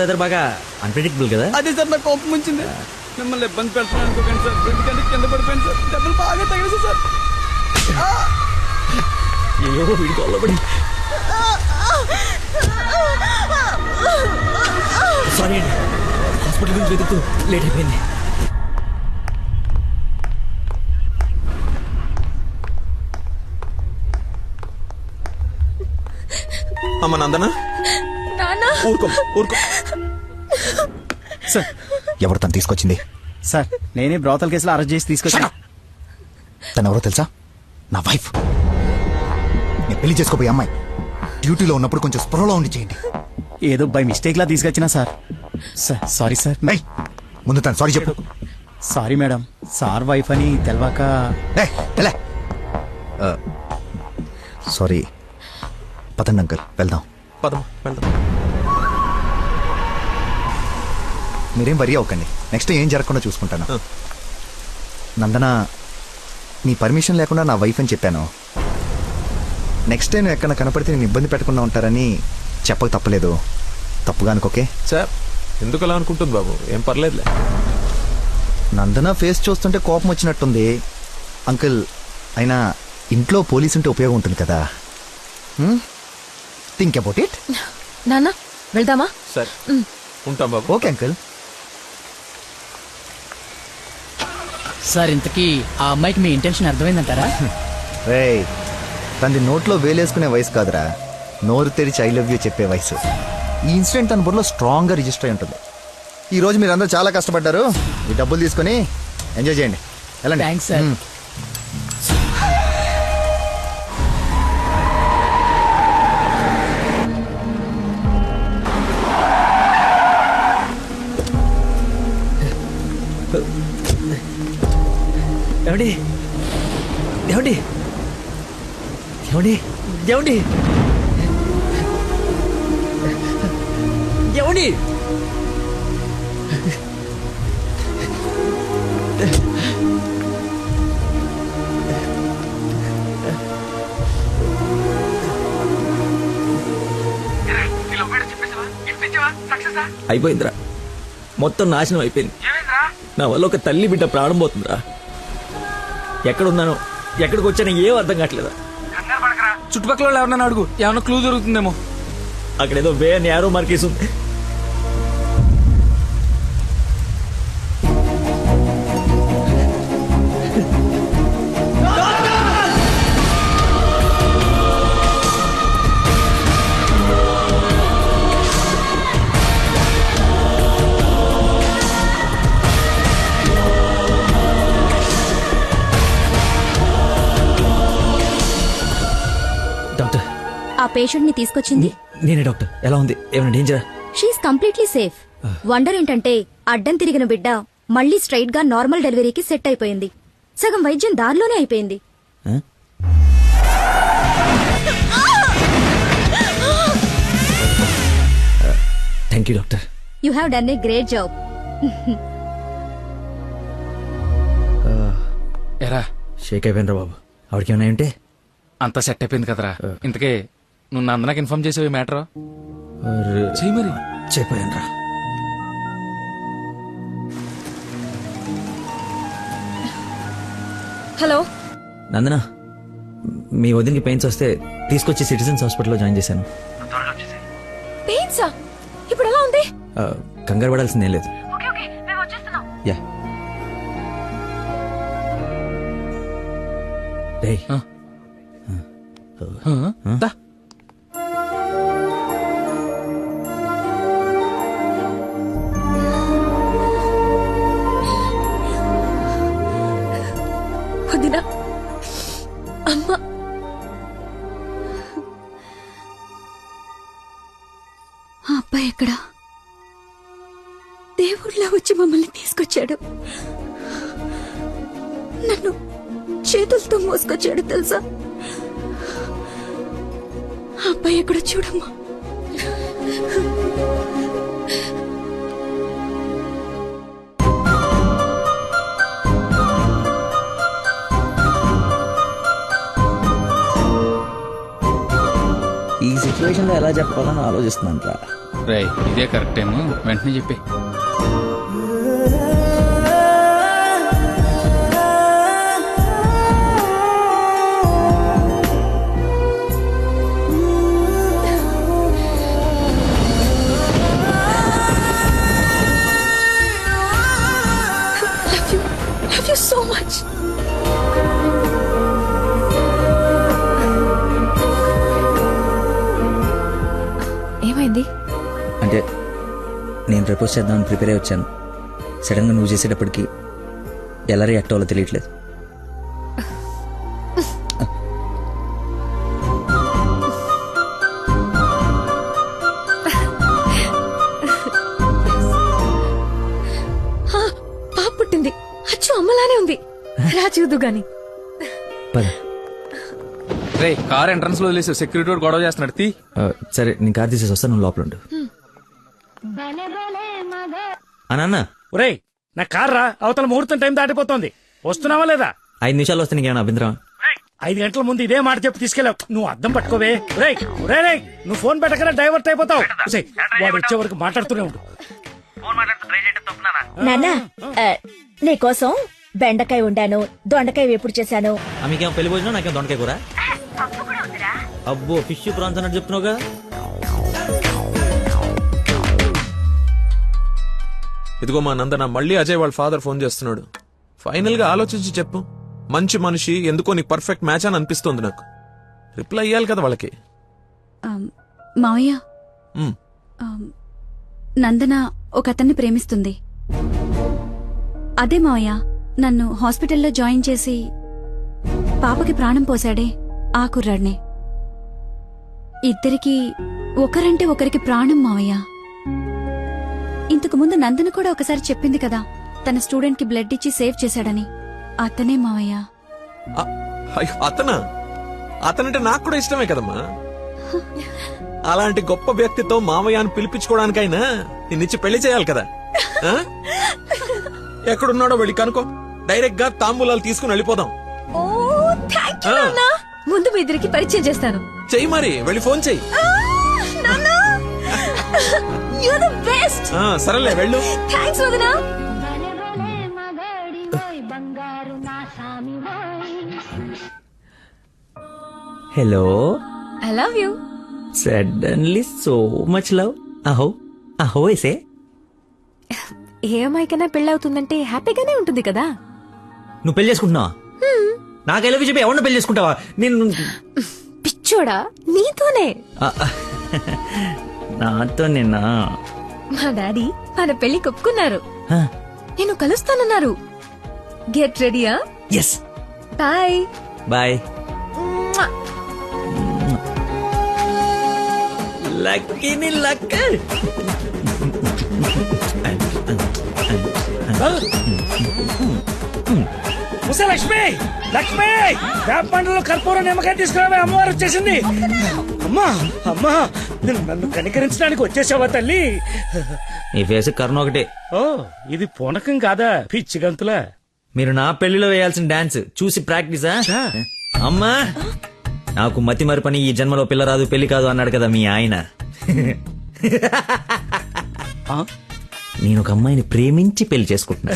Weather బాగా unpredictable కదా. అదే సార్ నాకు కోపం వచ్చింది. మిమ్మల్ని ఇబ్బంది పెడుతున్నాను అనుకోకండి సార్. ఎందుకంటే కింద పడిపోయింది సార్. డబ్బులు బాగా తగిలి సార్. అయ్యో వీడికి అల్లబడి సారీ అండి, హాస్పిటల్ గురించి వెతుకుతూ లేట్ అయిపోయింది. అమ్మ నందనా, ఊరుకో ఊరుకో. సార్ ఎవరు తను తీసుకొచ్చింది? సార్ నేనే బ్రోతల్ కేసులో అరెస్ట్ చేసి తీసుకొచ్చాను. తను ఎవరో తెలుసా? నా వైఫ్. నేను పెళ్లి చేసుకోబోయే అమ్మాయి. డ్యూటీలో ఉన్నప్పుడు కొంచెం స్పృహలో ఉండి చేయండి. ఏదో బై మిస్టేక్ లా తీసుకొచ్చినా సార్. Sir sorry sir. ఏయ్, ముందు తను సారీ చెప్పు. సారీ మేడం, సార్ వైఫ్ అని తెలవాక. సారీ. పదండి అంకుల్, వెళ్దాం. పదమ్మా వెళ్దాం. మీరేం వరీ అవ్వకండి, నెక్స్ట్ ఏం జరగకుండా చూసుకుంటాను. నందన, నీ పర్మిషన్ లేకుండా నా వైఫ్ అని చెప్పాను. నెక్స్ట్ టైం ఎక్కడ కనపడితే నేను ఇబ్బంది పెట్టకుండా ఉంటారని చెప్పక తప్పలేదు. తప్పుగా అనుకోకే. సార్ ఎందుకు అలా అనుకుంటుంది బాబు, ఏం పర్లేదులే. నందన ఫేస్ చూస్తుంటే కోపం వచ్చినట్టుంది అంకుల్. అయినా ఇంట్లో పోలీసు ఉంటే ఉపయోగం ఉంటుంది కదా. Think about it. నాన్న వెళ్దామా? సరే ఉంటాం బాబు. Okay uncle. సార్ ఇంతకీ ఆ అమ్మాయికి మీ ఇంటెన్షన్ అర్థమైందంటారా? రేయ్, తనది నోట్లో వేలేసుకునే వయసు కాదురా, నోరు తెరిచి ఐ లవ్ యూ చెప్పే వయసు. ఈ ఇన్సిడెంట్ తన బుర్రలో స్ట్రాంగ్గా రిజిస్టర్ అయి ఉంటుంది. ఈ రోజు మీరందరూ చాలా కష్టపడ్డారు. ఈ డబ్బులు తీసుకొని ఎంజాయ్ చేయండి. వెళ్ళండి. Thanks sir. ఏమండి ఏమండి ఏమండి ఏమండి ఏమండి అయిపోయిందిరా, మొత్తం నాశనం అయిపోయింది. నా వల్ల ఒక తల్లి బిడ్డ ప్రాణం పోతుందిరా. ఎక్కడున్నానో ఎక్కడికి వచ్చానో ఏం అర్థం కావట్లేదా. చుట్టుపక్కల వాళ్ళు ఎవరన్నా అడుగు, ఏమన్నా క్లూ దొరుకుతుందేమో. అక్కడ ఏదో వే అని యారో మార్కేసి ఉంది. డాక్టర్, ఆ పేషెంట్ ని తీసుకొచ్చింది నేనే డాక్టర్. ఎలా ఉంది? ఏమైనా డేంజరా? She is completely safe. వండర్ ఏంటంటే అడ్డం తిరిగిన బిడ్డ మళ్ళీ స్ట్రైట్ గా నార్మల్ డెలివరీకి సెట్ అయిపోయింది. సగం వైద్యం దారిలోనే అయిపోయింది. Thank you doctor. You have done a great job. ఎరా షేక్ అయిపోయినరా బాబు. ఆవిడకి ఏమైనా ఉంటే అంతా సెట్ అయిపోయింది కదరా. ఇంతకే నువ్వు నందనకి ఇన్ఫార్మ్ చేసేవి మ్యాటర్ చెయ్యి మరి. చెప్పానురా. హలో నందన, మీ వదినకి పెయిన్స్ వస్తే తీసుకొచ్చి సిటిజన్స్ హాస్పిటల్లో జాయిన్ చేశాను. పెయిన్సా? ఇప్పుడు ఎలా ఉంది? కంగారు పడాల్సిందేం లేదు. యా. రేయ్, దా. వదినా, అమ్మ, ఆ అబ్బాయి ఎక్కడా? దేవుళ్ళ వచ్చి మమ్మల్ని తీసుకొచ్చాడు. నన్ను చేతులతో మోసుకొచ్చాడు తెలుసా? ఆ అబ్బాయి ఎక్కడ చూడమ్మా. ఈ సిచ్యువేషన్లో ఎలా చెప్పాలని ఆలోచిస్తున్నాను రా. రేయ్ ఇదే కరెక్ట్ టైము వెంటనే చెప్పి. Love you so much. ఏమైంది? అంటే నేను ప్రపోజ్ చేద్దామని ప్రిపేర్ అయి వచ్చాను. సడన్ గా నువ్వు చేసేటప్పటికి ఎలా రియాక్ట్ అవ్వాలో తెలియట్లేదు. పాప పుట్టింది. అచ్చు అమ్మలానే ఉంది. రా చూదు గాని. పద. రే కార్ ఎంట్రన్స్ లో వదిలేసి సెక్యూరిటీ వాడు గొడవ చేస్తున్నాడు. తీ. సరే నేను కార్ తీసేసి వస్తాను, నువ్వు లోపల ఉండు. నాన్న ఒరేయ్ నా కార్ రా, అవతల ముహూర్తం టైం దాటిపోతోంది. వస్తున్నావా లేదా? 5 నిమిషాలు వస్తే నీకేమైనా అభ్యంతరం? 5 గంటల ముందు ఇదే మాట చెప్పి తీసుకెళ్ళావు. నువ్వు అద్దం పట్టుకోవే. రేయ్ రేయ్ నువ్వు ఫోన్ పెట్టకనే డైవర్ట్ అయిపోతావు. ఒసేయ్, వాడు వచ్చే వరకు మాట్లాడుతూనే ఉండు. నాన్న నీకోసం బెండకాయ వండాను, దొండకాయ వేపుడు చేశాను. మీకేమో పెళ్లి భోజనం, నాకేమో దొండకాయ కూర. అబ్బో ఫిష్ ప్రాన్స్ అన్నట్టు చెప్తున్నావుగా. ఇదిగో మా నందన, మళ్ళీ అజయ్ వాళ్ళ ఫాదర్ ఫోన్ చేస్తున్నాడు. ఫైనల్ గా ఆలోచించి చెప్పు. మంచి మనిషి, ఎందుకో నీకు పర్ఫెక్ట్ మ్యాచ్ అని అనిపిస్తుంది నాకు. రిప్లై ఇయ్యాలి కదా వాళ్ళకి. మావయ్య, ఉమ్. నందన ఒక అతన్ని ప్రేమిస్తుంది. అదే మావయ్య నన్ను హాస్పిటల్లో జాయిన్ చేసి పాపకి ప్రాణం పోశాడే ఆ కుర్రాడినే. ఇద్దరికి ఒకరంటే ఒకరికి ప్రాణం మావయ్య. ఇంతకు ముందు నందన కూడా ఒకసారి చెప్పింది కదా, తన స్టూడెంట్ కి బ్లడ్ ఇచ్చి సేవ్ చేశాడని. అతనే మావయ్య. అయ్యో, అతనంటే నాకు కూడా ఇష్టమే కదమ్మా. అలాంటి గొప్ప వ్యక్తితో మామయ్య అని పిలిపించుకోవడానికైనా నిన్నిచ్చి పెళ్లి చేయాలి కదా. ఆ? ఎక్కడున్నాడో వెళ్ళి కనుకో, డైరెక్ట్ గా తాంబూలాలు తీసుకుని వెళ్ళిపోదాం. ముందు మీ ఇద్దరికి పరిచయం చేస్తాను. చెయ్యి మరి, వెళ్ళి ఫోన్ చెయ్యి. సరేలే వెళ్ళు. Hello, I love you. Suddenly so much love. అహో అహో ఏసే. ఏ అమ్మాయికైనా పెళ్ళవుతుందంటే హ్యాపీగానే ఉంటుంది కదా. నువ్వు పెళ్లి చేసుకుంటున్నావా? నాకు ఎలా చెప్పి ఎవరిని పెళ్లి చేసుకుంటావా? నేను పిచ్చోడా, నీతోనే. నాతో నిన్న మా డాడీ మన పెళ్లి ఒప్పుకున్నారు. నేను కలుస్తానన్నారు. గెట్ రెడీయా? ఎస్. Bye bye. లక్కీని లక్క. ముసే లక్ష్మి, లక్ష్మి వేప పండ్లలో కర్పూరం నిమ్మకాయ తీసుకురావే, అమ్మవారు వచ్చేసింది. అమ్మా అమ్మా, నన్ను కనికరించడానికి వచ్చేసావా తల్లి? ఈ ఫేస్ కరుణ ఒకటే. ఓ, ఇది పూనకం కాదా, పిచ్చి గంతులా? మీరు నా పెళ్లిలో వేయాల్సిన డాన్స్ చూసి ప్రాక్టీసా? అమ్మా, నాకు మతి మరి పని, ఈ జన్మలో పిల్ల రాదు పెళ్లి కాదు అన్నాడు కదా మీ ఆయన. నేను ఒక అమ్మాయిని ప్రేమించి పెళ్లి చేసుకుంటున్నా.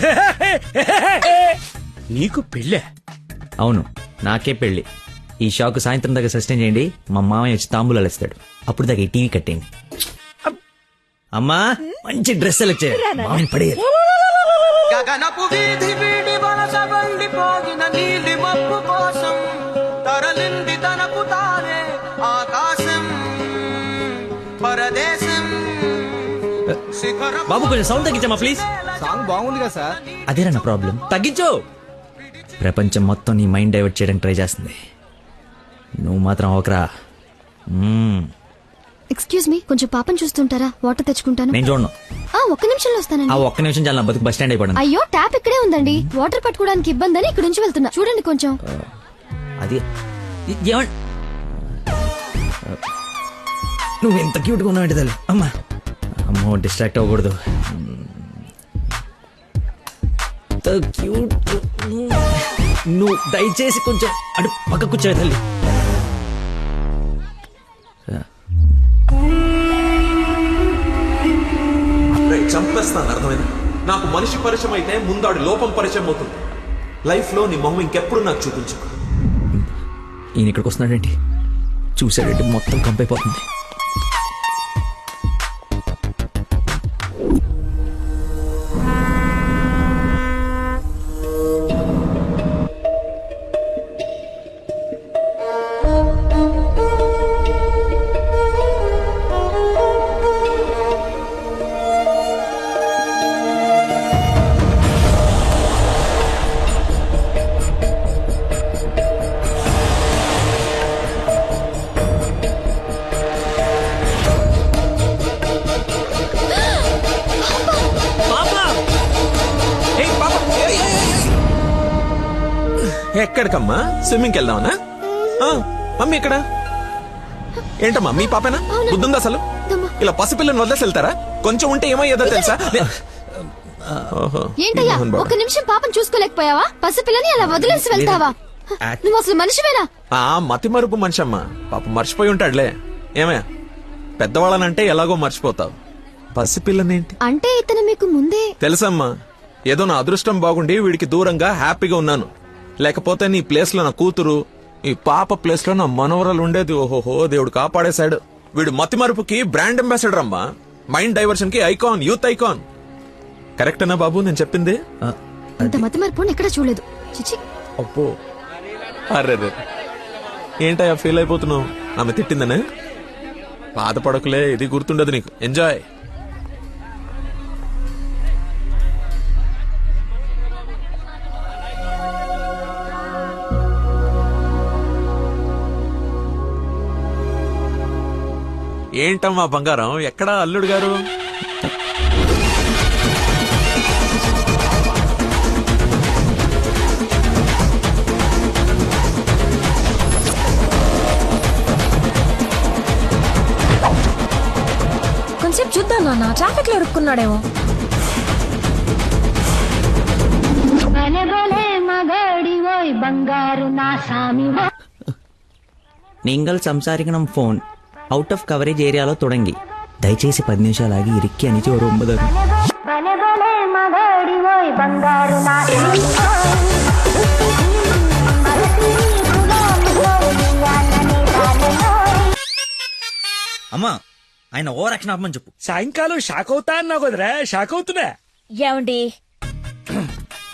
నీకు పెళ్ళే? అవును, నాకే పెళ్లి. ఈ షాక్ సాయంత్రం దాకా సస్టైన్ చేయండి. మా మామయ్య వచ్చి తాంబూలాలు ఇస్తాడు. అప్పుడు దాకా ఈ టీవీ కట్టేయండి. అమ్మా, మంచి డ్రెస్ సెలెక్ట్ చేయాలి. మామయ్య పడేయాలి. గగనపు వీధి వీడి వలస వండిపోగిన నీలి మబ్బు కోసం తరలింది తనకు తానే ఆకాశం పరదేశం. బాబు కొంచెం సౌండ్ తగ్గించమ్మా ప్లీజ్. సాంగ్ బాగుంది కదా సార్. అదేరా నా ప్రాబ్లం. తగ్గించు. ప్రపంచం మొత్తం నీ మైండ్ డైవర్ట్ చేయడానికి ట్రై చేస్తుంది. నువ్వు మాత్రం ఒకరా. ఎక్స్క్యూజ్ మీ, కొంచెం పాపం చూస్తుంటారా? వాటర్ తెచ్చుకుంటాను. నేను చూడను. ఒక్క నిమిషంలో వస్తానండి. ఆ ఒక్క నిమిషం చాలా నా బతుకు బస్ స్టాండ్ అయిపోయాను. అయ్యో, ట్యాప్ ఇక్కడే ఉందండి. వాటర్ పట్టుకోవడానికి ఇబ్బంది అని ఇక్కడ నుంచి వెళ్తున్నా. చూడండి కొంచెం. అది నువ్వు ఎంత క్యూట్ గా ఉన్నావు తల్లి. అమ్మా, అమ్మో డిస్ట్రాక్ట్ అవ్వకూడదు. క్యూట్. నువ్వు దయచేసి కొంచెం అటు పక్క కూర్చోవే తల్లి. చంపేస్తాను, అర్థమైంది? నాకు మనిషి పరిచయం అయితే ముందాడి లోపం పరిచయం అవుతుంది. లైఫ్ లో నీ మొహం ఇంకెప్పుడు నాకు చూపించు. ఈయన ఇక్కడికి వస్తున్నాడేంటి? చూసాడంటే మొత్తం కంపైపోతుంది. ఏయ్ పాప, ఏయ్, ఏయ్, ఏయ్, ఏయ్. ఎక్కడికమ్మా? స్విమ్మింగ్కి వెళ్దామనా? ఆ, మమ్మీ ఇక్కడ ఏంటమ్మా మీ పాపేనా? బుద్ధుందా అసలు? ఇలా పసిపిల్లని వదిలేసి వెళ్తారా? కొంచెం ఉంటే ఏమయ్యేదో తెలుసా? ఓహో, ఏంటయ్యా మోహన్ బాబు. ఒక్క నిమిషం పాపం చూసుకోలేకపోయావా? పసిపిల్లని అలా వదిలేసి వెళ్తావా? నువ్వు అసలు మనిషివేనా? ఆ మతి మరుపు మనిషి అమ్మా, పాప మర్చిపోయి ఉంటాడులే. ఏమయ్యా, పెద్దవాళ్ళనంటే ఎలాగో మర్చిపోతావు, పసిపిల్లనేంటి? అంటే ఇతను మీకు ముందే తెలుసమ్మా, ఏదో నా అదృష్టం బాగుండి వీడికి దూరంగా హ్యాపీగా ఉన్నాను. లేకపోతే నీ ప్లేస్ లో నా కూతురు, ఈ పాప ప్లేస్ లో నా మనవరాలు ఉండేది. ఓహోహో, దేవుడు కాపాడేశాడు. వీడు మతి మరుపుకి బ్రాండ్ అంబాసిడర్ అమ్మా, మైండ్ డైవర్షన్ కి ఐకాన్, యూత్ ఐకాన్. కరెక్టేనా బాబు నేను చెప్పింది? ఇంత మతి మరపు ఎక్కడ చూడలేదు. చిచి, అబ్బో, అర్రే ఏంటయ్యా ఫీల్ అయిపోతున్నావు? ఆమె తిట్టిందనే? బాధపడకులే, ఇది గుర్తుండదు నీకు. ఎంజాయ్. ఏంటమ్మా బంగారం, ఎక్కడా అల్లుడు గారు? కొంచెం చూద్దాం నాన్న, ట్రాఫిక్ లో ఇరుక్కున్నాడేమో. നിങ്ങൾ സംസാരിക്കണം ഫോൺ ഔട്ട് ഓഫ് കവറേജ് ഏരിയలో തുടങ്ങി. దయచేసి 10 నిమిషాలు ఆగి ఇరిక్కి అనిచి ఓ 9. అమ్మా, ఆయన ఓవర్ యాక్షన్ ఆపమని చెప్పు. సాయంకాలం షాక్ అవుతా అన్నావు కదరా, షాక్ అవుతున్నా. ఏమండి,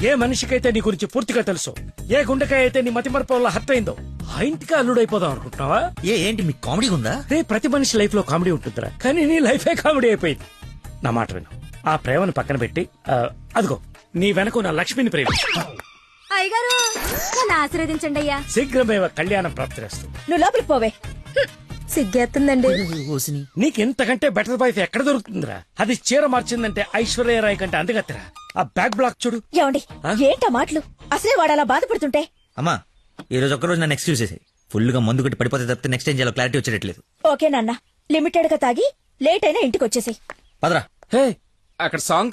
ఏ మనిషికైతే నీ గురించి పూర్తిగా తెలుసు, ఏ గుండెకాయ అయితే నీ మతి మరపు వల్ల హత్య అయిందో, ఆ ఇంటికి అల్లుడైపోదాం అనుకుంటున్నావా? ఏంటి మీకు కామెడీ ఉందా? రే, ప్రతి మనిషి లైఫ్ లో కామెడీ ఉంటుందిరా, కానీ నీ లైఫే కామెడీ అయిపోయింది. నా మాట విను, ఆ ప్రేమను పక్కన పెట్టి అదిగో నీ వెనక నా లక్ష్మిని ప్రేమించు. అయ్యగారు నన్ను ఆశీర్వదించండి అయ్యా. శీఘ్రమేవ కళ్యాణం ప్రాప్తిరేస్తూ. నువ్వు లోపలికి పోవే. సిగ్గేస్తుందండి. నీకెంతకంటే బెటర్ వైఫ్ ఎక్కడ దొరుకుతుందిరా? అది చీర మార్చిందంటే ఐశ్వర్యరాయ్ కంటే అందుగత్తరా. ఆ బ్యాక్ బ్లాక్ చూడు. ఏమండి, ఏంటా మాటలు? అసలే వాడు అలా బాధపడుతుంటే. అమ్మా, ఈ రోజు ఒక్కరోజు నన్ను ఎక్స్క్యూజ్ చేసేయి. ఫుల్ గా మందు కొట్టి పడిపోతే తప్పితే నెక్స్ట్ ఏం చేయాలో క్లారిటీ వచ్చేటట్లేదు. ఓకే నాన్న, లిమిటెడ్ గా తాగి లేట్ అయినా ఇంటికి వచ్చేసాయి. పదరా. హే, అక్కడ సాంగ్